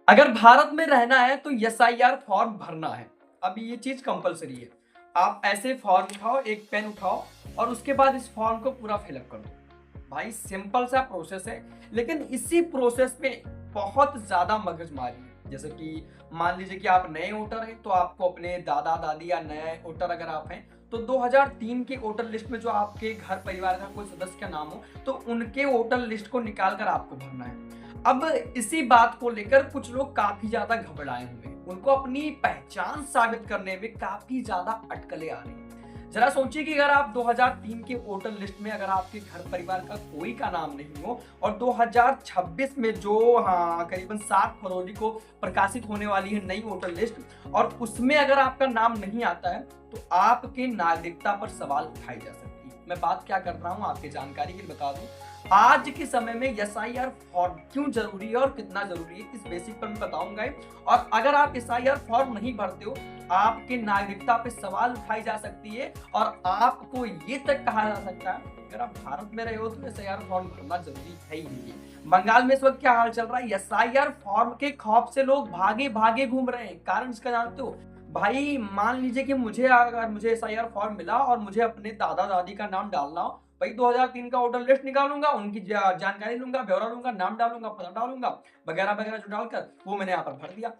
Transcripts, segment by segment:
अगर भारत में रहना है तो एसआईआर फॉर्म भरना है। अब ये चीज कंपलसरी है। आप ऐसे फॉर्म उठाओ, एक पेन उठाओ और उसके बाद इस फॉर्म को पूरा फिलअप कर दो। भाई सिंपल सा प्रोसेस है, लेकिन इसी प्रोसेस में बहुत ज्यादा मगजमारी है। जैसे कि मान लीजिए कि आप नए वोटर हैं, तो आपको अपने दादा दादी या नए वोटर अगर आप हैं तो 2003 के वोटर लिस्ट में जो आपके घर परिवार का कोई सदस्य का नाम हो, तो उनके वोटर लिस्ट को निकाल कर आपको भरना है। अब इसी बात को लेकर कुछ लोग काफी ज्यादा घबराए हुए हैं। उनको अपनी पहचान साबित करने में काफी ज्यादा अटकलें आ रही हैं। जरा सोचिए कि अगर आप 2003 के वोटर लिस्ट में अगर आपके घर परिवार का कोई का नाम नहीं हो और 2026 में जो करीबन 7 फरवरी को प्रकाशित होने वाली है नई वोटर लिस्ट, और उसमें अगर आपका नाम नहीं आता है तो आपके नागरिकता पर सवाल उठाए जा सकती है। मैं बात क्या कर रहा हूं आपकी जानकारी के लिए बता दूं, आज के समय में एसआईआर फॉर्म क्यों जरूरी है और कितना जरूरी है, इस बेसिक पर मैं बताऊंगा। और अगर आप एसआईआर फॉर्म नहीं भरते हो, आपके नागरिकता पे सवाल उठाई जा सकती है और आपको ये तक कहा जा सकता है अगर आप भारत में रहे हो तो एसआईआर फॉर्म भरना जरूरी है ही नहीं। बंगाल में इस वक्त क्या हाल चल रहा है, एसआईआर फॉर्म के खौफ से लोग भागे भागे घूम रहे हैं। कारण इसका जानते हो भाई, मान लीजिए कि मुझे एसआईआर फॉर्म मिला और मुझे अपने दादा दादी का नाम डालना हो, भाई 2003 का वोटर लिस्ट निकालूंगा, उनकी जानकारी लूंगा, ब्यौरा लूंगा, नाम डालूंगा, पता डालूंगा, वगैरह वगैरह जो डालकर वो मैंने यहाँ पर भर दिया।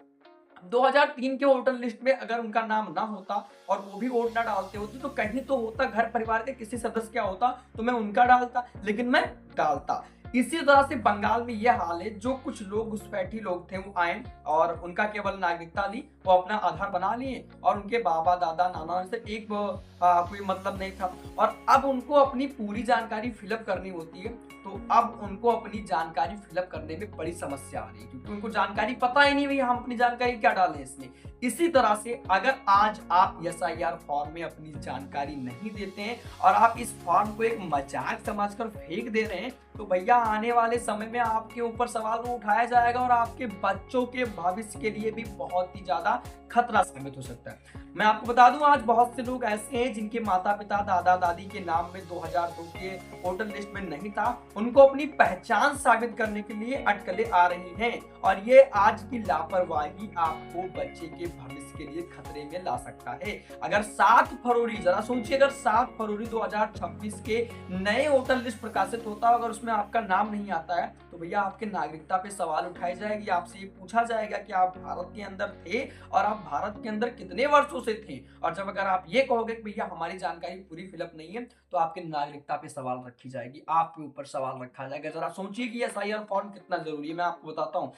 2003 के वोटर लिस्ट में अगर उनका नाम ना होता और वो भी वोट ना डालते होते तो कहीं तो होता, घर परिवार के किसी सदस्य क्या होता तो मैं उनका डालता, लेकिन मैं डालता। इसी तरह से बंगाल में यह हाल है। जो कुछ लोग घुसपैठी लोग थे वो आए और उनका केवल नागरिकता ली, वो अपना आधार बना लिए और उनके बाबा दादा नाना से एक कोई मतलब नहीं था, और अब उनको अपनी पूरी जानकारी फिलअप करनी होती है। तो अब उनको अपनी जानकारी फिलअप करने में बड़ी समस्या आ रही है, क्योंकि उनको जानकारी पता ही नहीं भैया हम अपनी जानकारी क्या डालें इसमें। इसी तरह से अगर आज आप एसआईआर फॉर्म में अपनी जानकारी नहीं देते हैं और आप इस फॉर्म को एक मजाक समझकर फेंक दे रहे हैं, तो भैया आने वाले समय में आपके ऊपर सवाल उठाया जाएगा और आपके बच्चों के भविष्य के लिए भी बहुत ही ज्यादा खतरा साबित हो सकता है। मैं आपको बता दूं, आज बहुत से लोग ऐसे हैं जिनके माता पिता दादा दादी के नाम में 2002 के वोटर लिस्ट में नहीं था। उनको अपनी पहचान साबित करने के लिए अटकलें आ रही हैं और ये आज की लापरवाही आपको बच्चे के भविष्य के लिए खतरे में ला सकता है। अगर 7 फरवरी, जरा सोचिए, अगर 7 फरवरी 2026 के नए वोटर लिस्ट प्रकाशित होता है, अगर उसमें आपका नाम नहीं आता है तो भैया आपके नागरिकता पे सवाल उठाई जाएगी। आपसे ये पूछा जाएगा कि आप भारत के अंदर थे और आप भारत के अंदर कितने वर्षों से थे। और जब अगर आप ये कहोगे कि भैया हमारी जानकारी पूरी फिलअप नहीं है, तो आपके नागरिकता पे सवाल रखी जाएगी, आपके ऊपर सवाल रखा जाएगा। जरा सोचिए कि एसआईआर फॉर्म कितना जरूरी है। मैं आपको बताता हूँ,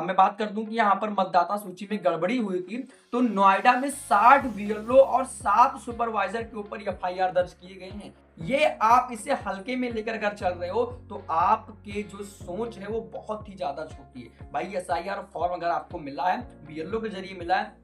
मैं बात कर दूं कि यहाँ पर मतदाता सूची में गड़बड़ी हुई थी, तो नोएडा में 60 बीएलओ और 7 सुपरवाइजर के ऊपर एफआईआर दर्ज किए गए हैं। ये आप इसे हल्के में लेकर अगर चल रहे हो तो आपके जो सोच है वो बहुत ही ज्यादा छोटी है। भाई एसआईआर फॉर्म अगर आपको मिला है, बीएलओ के जरिए मिला है,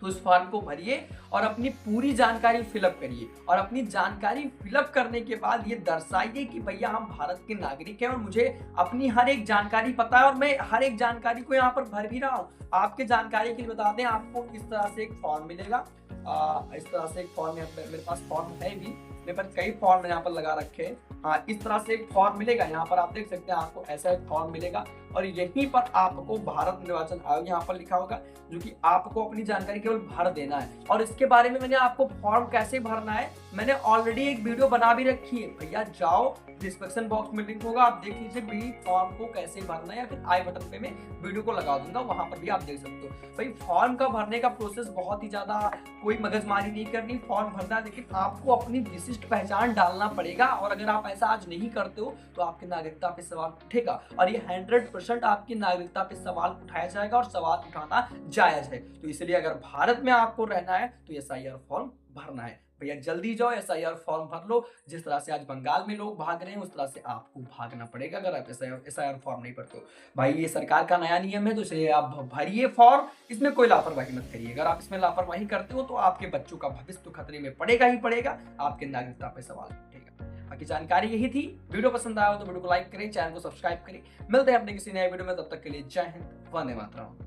तो इस फॉर्म को भरिए और अपनी पूरी जानकारी फिलअप करिए। और अपनी जानकारी फिलअप करने के बाद ये दर्शाइए कि भैया हम भारत के नागरिक हैं और मुझे अपनी हर एक जानकारी पता है और मैं हर एक जानकारी को यहाँ पर भर भी रहा हूँ। आपके जानकारी के लिए बता दें, आपको इस तरह से एक फॉर्म मिलेगा। इस तरह से एक फॉर्म मेरे पास फॉर्म है भी, मेरे पास कई फॉर्म यहाँ पर लगा रखे हैं। इस तरह से एक फॉर्म मिलेगा, यहाँ पर आप देख सकते हैं, आपको ऐसा एक फॉर्म मिलेगा और यहीं पर आपको भारत निर्वाचन आयोग यहाँ पर लिखा होगा, जो कि आपको अपनी जानकारी केवल भर देना है। और इसके बारे में मैंने आपको फॉर्म कैसे भरना है मैंने ऑलरेडी एक वीडियो बना भी रखी है। भैया जाओ, डिस्क्रिप्शन बॉक्स में लिंक होगा, आप देख लीजिए भी फॉर्म को कैसे भरना है, या फिर आई बटन पे मैं वीडियो को लगा दूंगा, वहां पर भी आप देख सकते हो। भाई फॉर्म का भरने का प्रोसेस बहुत ही ज्यादा, कोई मगजमारी नहीं करनी, फॉर्म भरना, लेकिन आपको अपनी विशिष्ट पहचान डालना पड़ेगा। और अगर आप ऐसा आज नहीं करते हो तो आपकी नागरिकता पे सवाल उठेगा और ये 100% आपकी नागरिकता पे सवाल उठाया जाएगा और सवाल उठाना जायज है। तो इसलिए अगर भारत में आपको रहना है तो एसआईआर फॉर्म भरना है। भैया जल्दी जाओ, एसआईआर फॉर्म भर लो। जिस तरह से आज बंगाल में लोग भाग रहे हैं उस तरह से आपको भागना पड़ेगा अगर आप एसआईआर फॉर्म नहीं भरते हो। भाई ये सरकार का नया नियम है, तो इसलिए आप भरिए फॉर्म, इसमें कोई लापरवाही मत करिए। अगर आप इसमें लापरवाही करते हो तो आपके बच्चों का भविष्य तो खतरे में पड़ेगा ही पड़ेगा, आपके नागरिकता पे सवाल उठेगा। बाकी जानकारी यही थी। वीडियो पसंद आया हो तो वीडियो को लाइक करें, चैनल को सब्सक्राइब करें। मिलते हैं अपने किसी नए वीडियो में, तब तक के लिए जय हिंद, वंदे मातरम।